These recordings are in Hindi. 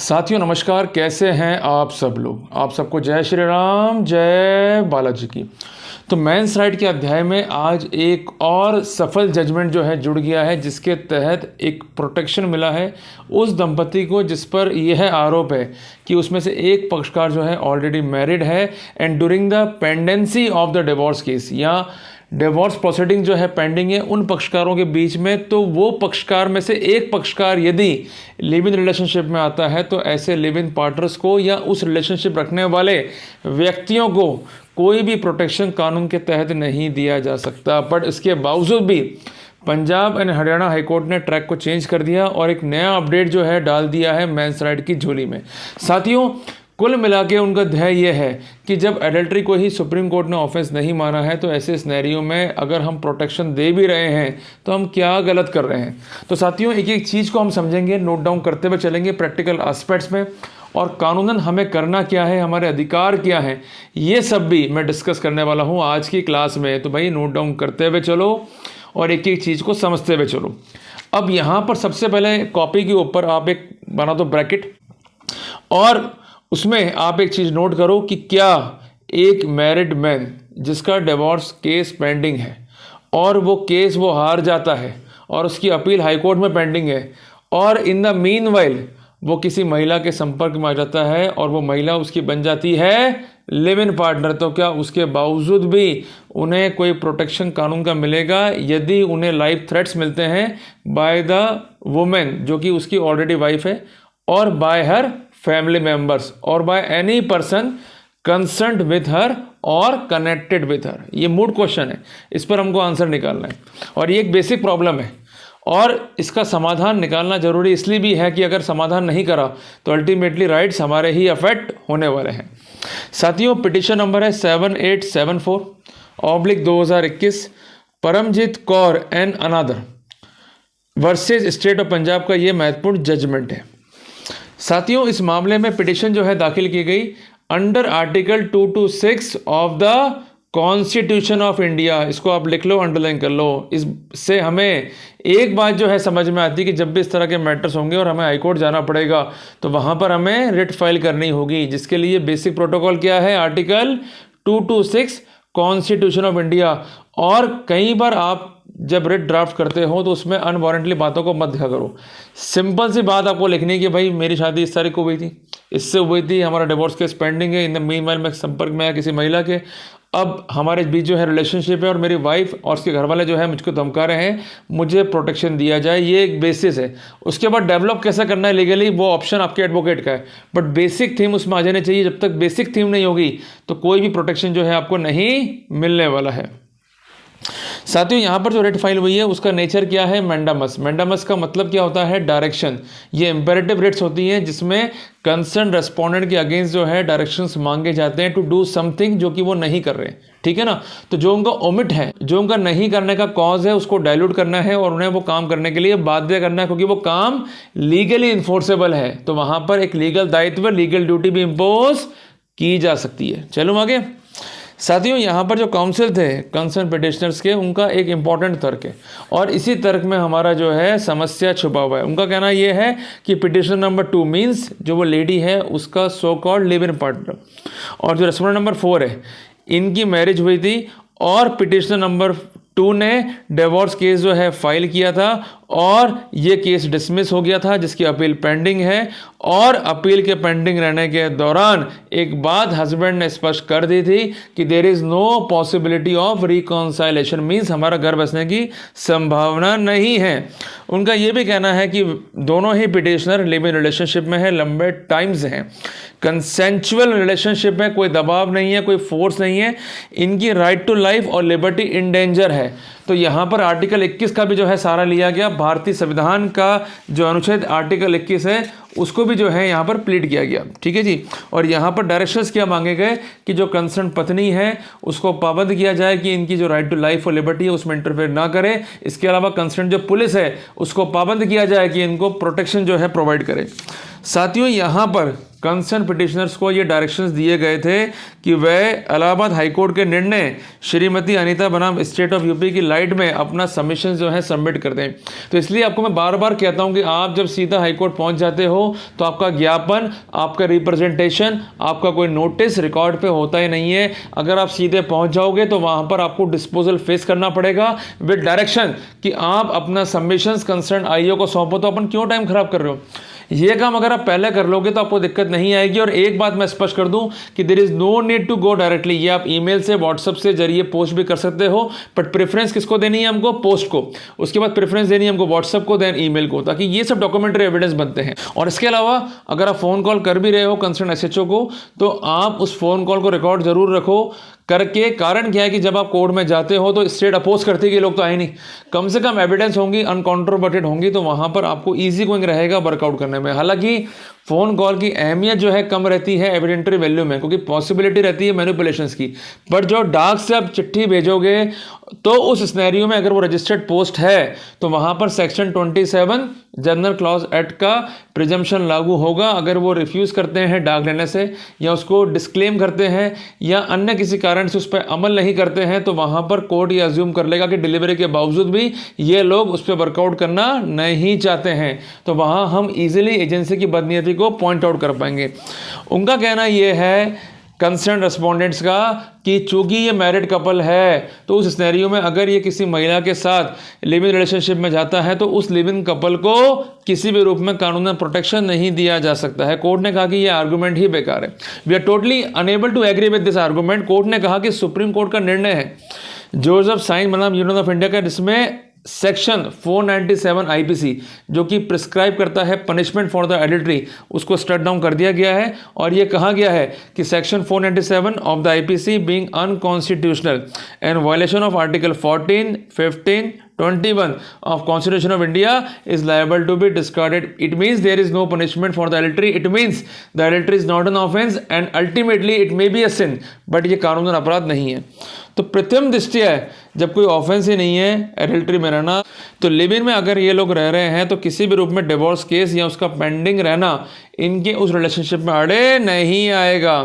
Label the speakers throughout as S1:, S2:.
S1: साथियों नमस्कार, कैसे हैं आप सब लोग। आप सबको जय श्री राम, जय बालाजी की। तो मेंस राइट के अध्याय में आज एक और सफल जजमेंट जो है जुड़ गया है, जिसके तहत एक प्रोटेक्शन मिला है उस दंपति को जिस पर यह आरोप है कि उसमें से एक पक्षकार जो है ऑलरेडी मैरिड है and during the pendency of the divorce case या डिवोर्स प्रोसीडिंग जो है पेंडिंग है उन पक्षकारों के बीच में, तो वो पक्षकार में से एक पक्षकार यदि लिव इन रिलेशनशिप में आता है तो ऐसे लिव इन पार्टनर्स को या उस रिलेशनशिप रखने वाले व्यक्तियों को कोई भी प्रोटेक्शन कानून के तहत नहीं दिया जा सकता। बट इसके बावजूद भी पंजाब एंड हरियाणा हाईकोर्ट ने ट्रैक को चेंज कर दिया और एक नया अपडेट जो है डाल दिया है मेंस राइट की झोली में। साथियों, कुल मिला के उनका ध्येय यह है कि जब एडल्ट्री को ही सुप्रीम कोर्ट ने ऑफेंस नहीं माना है तो ऐसे सिनेरियो में अगर हम प्रोटेक्शन दे भी रहे हैं तो हम क्या गलत कर रहे हैं। तो साथियों, एक एक चीज़ को हम समझेंगे, नोट डाउन करते हुए चलेंगे प्रैक्टिकल एस्पेक्ट्स में, और कानूनन हमें करना क्या है, हमारे अधिकार क्या हैं, ये सब भी मैं डिस्कस करने वाला हूँ आज की क्लास में। तो भाई नोट डाउन करते हुए चलो और एक एक चीज़ को समझते हुए चलो। अब यहाँ पर सबसे पहले कॉपी के ऊपर आप एक बना दो ब्रैकेट और उसमें आप एक चीज़ नोट करो कि क्या एक मैरिड मैन जिसका डिवोर्स केस पेंडिंग है और वो केस वो हार जाता है और उसकी अपील हाई कोर्ट में पेंडिंग है और इन द मीनवाइल वो किसी महिला के संपर्क में आ जाता है और वो महिला उसकी बन जाती है लिव इन पार्टनर, तो क्या उसके बावजूद भी उन्हें कोई प्रोटेक्शन कानून का मिलेगा यदि उन्हें लाइफ थ्रेट्स मिलते हैं बाय द वुमेन जो कि उसकी ऑलरेडी वाइफ है, और बाय हर फैमिली मेंबर्स, और by any person concerned with her और कनेक्टेड विथ हर। ये मूड क्वेश्चन है, इस पर हमको आंसर निकालना है और ये एक बेसिक प्रॉब्लम है और इसका समाधान निकालना जरूरी इसलिए भी है कि अगर समाधान नहीं करा तो अल्टीमेटली राइट्स हमारे ही अफेक्ट होने वाले हैं। साथियों, पिटिशन नंबर है 7874/2021 Paramjit Kaur and another versus state of Punjab का ये महत्वपूर्ण जजमेंट है। साथियों, इस मामले में पिटिशन जो है दाखिल की गई under article 226 of the constitution of India. इसको आप लिख लो, अंडरलाइन कर लो। इससे हमें एक बात जो है समझ में आती है कि जब भी इस तरह के मैटर्स होंगे और हमें हाईकोर्ट जाना पड़ेगा तो वहाँ पर हमें रिट फाइल करनी होगी, जिसके लिए बेसिक प्रोटोकॉल क्या है, आर्टिकल 226 कॉन्स्टिट्यूशन ऑफ इंडिया। और कई बार आप जब रिट ड्राफ्ट करते हो तो उसमें अनवारंटली बातों को मत लिखा करो। सिंपल सी बात आपको लिखनी है कि भाई मेरी शादी इस तारीख को हुई थी, इससे हुई थी, हमारा डिवोर्स केस पेंडिंग है, इन द मीनवाइल में संपर्क में आया किसी महिला के, अब हमारे बीच जो है रिलेशनशिप है और मेरी वाइफ और उसके घर वाले जो है मुझको धमका रहे हैं, मुझे प्रोटेक्शन दिया जाए। ये एक बेसिस है। उसके बाद डेवलप कैसे करना है लीगली वो ऑप्शन आपके एडवोकेट का है, बट बेसिक थीम उसमें आ जानी चाहिए। जब तक बेसिक थीम नहीं होगी तो कोई भी प्रोटेक्शन जो है आपको नहीं मिलने वाला है। साथियों, यहाँ पर जो रिट फाइल हुई है उसका नेचर क्या है, मैंडामस। मैंडामस का मतलब क्या होता है, डायरेक्शन। ये इंपेरेटिव रिट्स होती हैं जिसमें कंसर्न रेस्पोंडेंट के अगेंस्ट जो है डायरेक्शंस मांगे जाते हैं टू डू समथिंग जो कि वो नहीं कर रहे। ठीक है ना। तो जो उनका ओमिट है, जो उनका नहीं करने का कॉज है, उसको डाइल्यूट करना है और उन्हें वो काम करने के लिए बाध्य करना है, क्योंकि वो काम लीगली इन्फोर्सेबल है। तो वहां पर एक लीगल दायित्व, लीगल ड्यूटी भी इम्पोज की जा सकती है। चलो आगे। साथियों, यहाँ पर जो काउंसिल थे कंसर्न पिटिशनर्स के, उनका एक इंपॉर्टेंट तर्क है और इसी तर्क में हमारा जो है समस्या छुपा हुआ है। उनका कहना ये है कि पिटिशन नंबर 2 मीन्स जो वो लेडी है उसका so called live in partner, और जो रेस्पोंडेंट नंबर 4 है इनकी मैरिज हुई थी और पिटिशनर नंबर 2 ने डिवोर्स केस जो है फाइल किया था और ये केस डिसमिस हो गया था जिसकी अपील पेंडिंग है। और अपील के पेंडिंग रहने के दौरान एक बात हस्बैंड ने स्पष्ट कर दी थी कि there is no possibility of reconciliation, means हमारा घर बसने की संभावना नहीं है। उनका ये भी कहना है कि दोनों ही पिटिशनर लिव इन रिलेशनशिप में है, लंबे टाइम से हैं, कंसेंचुअल रिलेशनशिप में, कोई दबाव नहीं है, कोई फोर्स नहीं है, इनकी राइट टू लाइफ और लिबर्टी इन डेंजर है। तो यहाँ पर आर्टिकल 21 का भी जो है सहारा लिया गया, भारतीय संविधान का जो अनुच्छेद आर्टिकल 21 है उसको भी जो है यहाँ पर प्लीड किया गया। ठीक है जी। और यहाँ पर डायरेक्शंस क्या मांगे गए कि जो कंसर्न पत्नी है उसको पाबंद किया जाए कि इनकी जो राइट टू लाइफ और लिबर्टी है उसमें इंटरफेयर ना करे। इसके अलावा कंसर्न जो पुलिस है उसको पाबंद किया जाए कि इनको प्रोटेक्शन जो है प्रोवाइड करे। साथियों, यहाँ पर कंसर्न पिटिशनर्स को ये डायरेक्शंस दिए गए थे कि वह इलाहाबाद हाईकोर्ट के निर्णय श्रीमती अनीता बनाम स्टेट ऑफ यूपी की लाइट में अपना सबमिशन जो है सबमिट कर दें। तो इसलिए आपको मैं बार बार कहता हूँ कि आप जब सीधा हाईकोर्ट पहुँच जाते हो तो आपका ज्ञापन, आपका रिप्रेजेंटेशन, आपका कोई नोटिस रिकॉर्ड पे होता ही नहीं है। अगर आप सीधे पहुंच जाओगे तो वहां पर आपको डिस्पोजल फेस करना पड़ेगा विद डायरेक्शन कि आप अपना सबमिशंस कंसर्न आईओ को सौंपो। तो अपन क्यों टाइम खराब कर रहे हो? ये काम अगर आप पहले कर लोगे तो आपको दिक्कत नहीं आएगी। और एक बात मैं स्पष्ट कर दूं कि there is no need to go directly. ये आप ईमेल से, व्हाट्सएप से जरिए पोस्ट भी कर सकते हो, बट प्रेफरेंस किसको देनी है हमको? पोस्ट को। उसके बाद प्रेफरेंस देनी है हमको व्हाट्सएप को, देन ईमेल को, ताकि ये सब डॉक्यूमेंट्री एविडेंस बनते हैं। और इसके अलावा अगर आप फोन कॉल कर भी रहे हो कंसर्न एसएचओ को, तो आप उस फोन कॉल को रिकॉर्ड जरूर रखो करके। कारण क्या है कि जब आप कोर्ट में जाते हो तो स्टेट अपोज करती है कि लोग तो आए नहीं, कम से कम एविडेंस होंगी, अनकॉन्ट्रोवर्टेड होंगी, तो वहां पर आपको इजी गोइंग रहेगा वर्कआउट करने में। हालांकि फोन कॉल की अहमियत जो है कम रहती है एविडेंटरी वैल्यू में, क्योंकि पॉसिबिलिटी रहती है मैनिपुलेशंस की। पर जो डाक से आप चिट्ठी भेजोगे तो उस सिनेरियो में अगर वो रजिस्टर्ड पोस्ट है तो वहां पर सेक्शन 27 जनरल क्लॉज एक्ट का प्रिजम्पशन लागू होगा। अगर वो रिफ्यूज करते हैं डाक लेने से, या उसको डिस्क्लेम करते हैं, या अन्य किसी कारण से उस पर अमल नहीं करते हैं, तो वहां पर कोर्ट ये अज्यूम कर लेगा कि डिलीवरी के बावजूद भी ये लोग उस पर वर्कआउट करना नहीं चाहते हैं। तो वहां हम इजीली एजेंसी की बदनीयती को पॉइंट आउट कर पाएंगे। उनका कहना यह है कंसर्न रेस्पोंडेंट्स का कि चूंकि ये मैरिड कपल है, तो उस सिनेरियो में अगर ये किसी महिला के साथ लिव इन रिलेशनशिप में जाता है तो उस लिव इन कपल को किसी भी रूप में कानूनी प्रोटेक्शन नहीं दिया जा सकता है। कोर्ट ने कहा कि ये आर्गुमेंट ही बेकार है। We are totally unable to agree with this argument. Court ने कहा कि सुप्रीम कोर्ट का निर्णय है जोसेफ साइन बनाम यूनियन ऑफ इंडिया का, जिसमें सेक्शन 497 आईपीसी जो कि प्रिस्क्राइब करता है पनिशमेंट फॉर द एडल्ट्री, उसको स्टट डाउन कर दिया गया है। और ये कहा गया है कि section 497 of the IPC being unconstitutional and violation of article 14, 15, 21 of Constitution of India is liable to be discarded. It means there is no punishment for the adultery. It means the adultery is not an offense and ultimately it may be a sin, but ये कानूनन अपराध नहीं है। तो प्रथम दृष्टया जब कोई ऑफेंस ही नहीं है एडल्ट्री में रहना, तो लिव इन में अगर ये लोग रह रहे हैं तो किसी भी रूप में डिवोर्स केस या उसका पेंडिंग रहना इनके उस रिलेशनशिप में अड़े नहीं आएगा।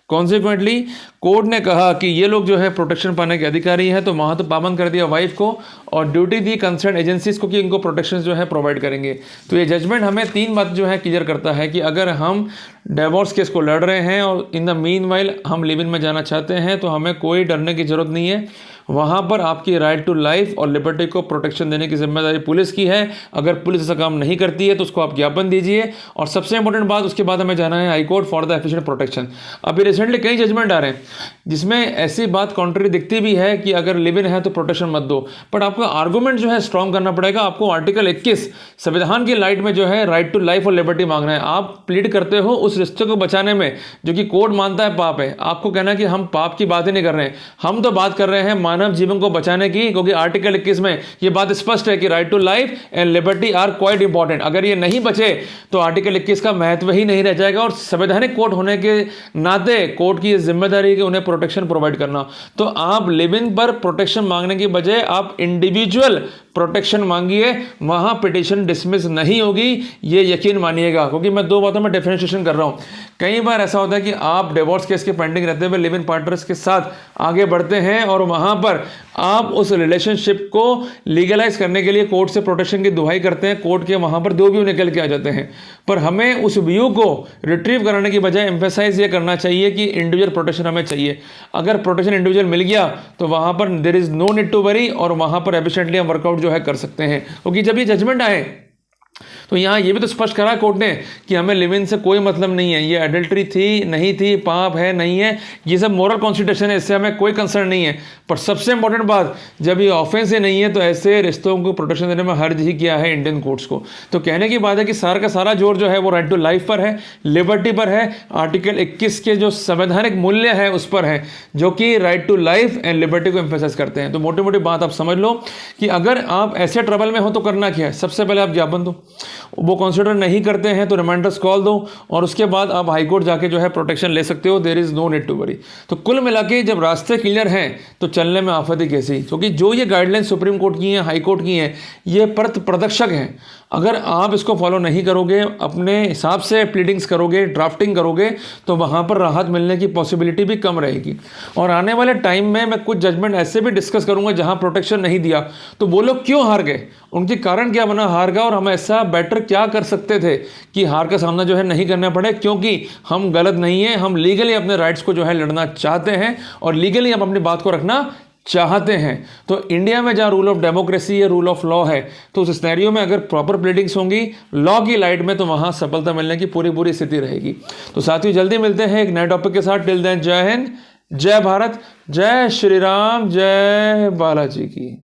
S1: कॉन्सिक्वेंटली कोर्ट ने कहा कि ये लोग जो है प्रोटेक्शन पाने के अधिकारी हैं, तो वहाँ तो पाबंद कर दिया वाइफ को और ड्यूटी दी कंसर्न एजेंसीज को कि इनको प्रोटेक्शन जो है प्रोवाइड करेंगे। तो ये जजमेंट हमें तीन बात जो है क्लियर करता है कि अगर हम डिवोर्स केस को लड़ रहे हैं और इन द मीन वाइल हम लिव इन में जाना चाहते हैं, तो हमें कोई डरने की जरूरत नहीं है। वहाँ पर आपकी राइट टू लाइफ और लिबर्टी को प्रोटेक्शन देने की जिम्मेदारी पुलिस की है। अगर पुलिस ऐसा काम नहीं करती है तो उसको आप ज्ञापन दीजिए। और सबसे इंपॉर्टेंट बात, उसके बाद हमें जाना है high court for the efficient protection. अभी रिसेंटली कई जजमेंट आ रहे हैं जिसमें ऐसी बात कॉन्ट्री दिखती भी है कि अगर लिव इन है तो प्रोटेक्शन मत दो, बट आपका आर्गूमेंट जो है स्ट्रॉन्ग करना पड़ेगा। आपको आर्टिकल 21 संविधान की लाइट में जो है राइट टू लाइफ और लिबर्टी मांगना है। आप प्लीड करते हो उस रिश्ते को बचाने में जो कि कोर्ट मानता है पाप है। आपको कहना है कि हम पाप की बात ही नहीं कर रहे हैं, हम तो बात कर रहे हैं मानव जीवन को बचाने की, क्योंकि आर्टिकल 21 में ये बात स्पष्ट है कि right to life and liberty are quite important. अगर ये नहीं बचे तो आर्टिकल 21 का महत्व ही नहीं रह जाएगा। और संवैधानिक कोर्ट होने के नाते कोर्ट की जिम्मेदारी है कि उन्हें प्रोटेक्शन प्रोवाइड करना। तो आप लिव इन पर प्रोटेक्शन मांगने की बजाय आप इंडिविजुअल प्रोटेक्शन मांगिए, वहां पिटीशन डिसमिस नहीं होगी, ये यकीन मानिएगा। क्योंकि मैं दो बातों में डिफरेंशिएशन कर रहा हूं। कई बार ऐसा होता है कि आप डिवोर्स केस के पेंडिंग रहते हुए लिव इन पार्टनर्स के साथ आगे बढ़ते हैं और वहां पर आप उस रिलेशनशिप को लीगलाइज करने के लिए कोर्ट से प्रोटेक्शन की दुहाई करते हैं। कोर्ट के वहां पर दो व्यू निकल के आ जाते हैं, पर हमें उस व्यू को रिट्रीव कराने की बजाय एम्फेसाइज ये करना चाहिए कि इंडिविजुअल प्रोटेक्शन हमें चाहिए। अगर प्रोटेक्शन इंडिविजुअल मिल गया तो वहां पर there is no need to worry और वहां पर एफिशिएंटली हम वर्कआउट जो है कर सकते हैं। क्योंकि जब ये जजमेंट आए तो यहाँ ये भी तो स्पष्ट करा कोर्ट ने कि हमें लिव इन से कोई मतलब नहीं है, ये एडल्ट्री थी नहीं थी, पाप है नहीं है, ये सब मोरल कॉन्स्टिट्यूशन है, इससे हमें कोई कंसर्न नहीं है। पर सबसे इंपॉर्टेंट बात, जब ये ऑफेंस ही नहीं है तो ऐसे रिश्तों को प्रोटेक्शन देने में हर्ज ही किया है इंडियन कोर्ट्स को। तो कहने की बात है कि सारा का सारा जोर जो है वो राइट टू लाइफ पर है, लिबर्टी पर है, आर्टिकल 21 के जो संवैधानिक मूल्य है उस पर है, जो कि right to life and liberty को एम्फेसाइज करते हैं। तो मोटी मोटी बात आप समझ लो कि अगर आप ऐसे ट्रबल में हो तो करना क्या है, सबसे पहले आप ज्ञापन दो, वो कंसिडर नहीं करते हैं तो रिमाइंडर्स कॉल दो और उसके बाद आप हाईकोर्ट जाके जो है प्रोटेक्शन ले सकते हो। There is no need to worry. तो कुल मिला के जब रास्ते क्लियर हैं तो चलने में आफत ही कैसी, क्योंकि जो ये गाइडलाइन सुप्रीम कोर्ट की हैं, हाई कोर्ट की हैं, ये प्रदर्शक हैं। अगर आप इसको फॉलो नहीं करोगे, अपने हिसाब से प्लीडिंग्स करोगे, ड्राफ्टिंग करोगे, तो वहाँ पर राहत मिलने की पॉसिबिलिटी भी कम रहेगी। और आने वाले टाइम में मैं कुछ जजमेंट ऐसे भी डिस्कस करूँगा जहाँ प्रोटेक्शन नहीं दिया तो वो लोग क्यों हार गए उनके कारण क्या बना हार का, और हम ऐसा बेटर क्या कर सकते थे कि हार का सामना जो है नहीं करना पड़े, क्योंकि हम गलत नहीं है, हम लीगली अपने राइट्स को जो है लड़ना चाहते हैं और लीगली हम अपनी बात को रखना चाहते हैं। तो इंडिया में जहाँ रूल ऑफ डेमोक्रेसी या रूल ऑफ लॉ है, तो उस सिनेरियो में अगर प्रॉपर प्लेडिंग्स होंगी लॉ की लाइट में, तो वहाँ सफलता मिलने की पूरी पूरी स्थिति रहेगी। तो साथियों जल्दी मिलते हैं एक नए टॉपिक के साथ। टिल देन जय हिंद, जय भारत, जय श्री राम, जय बालाजी की।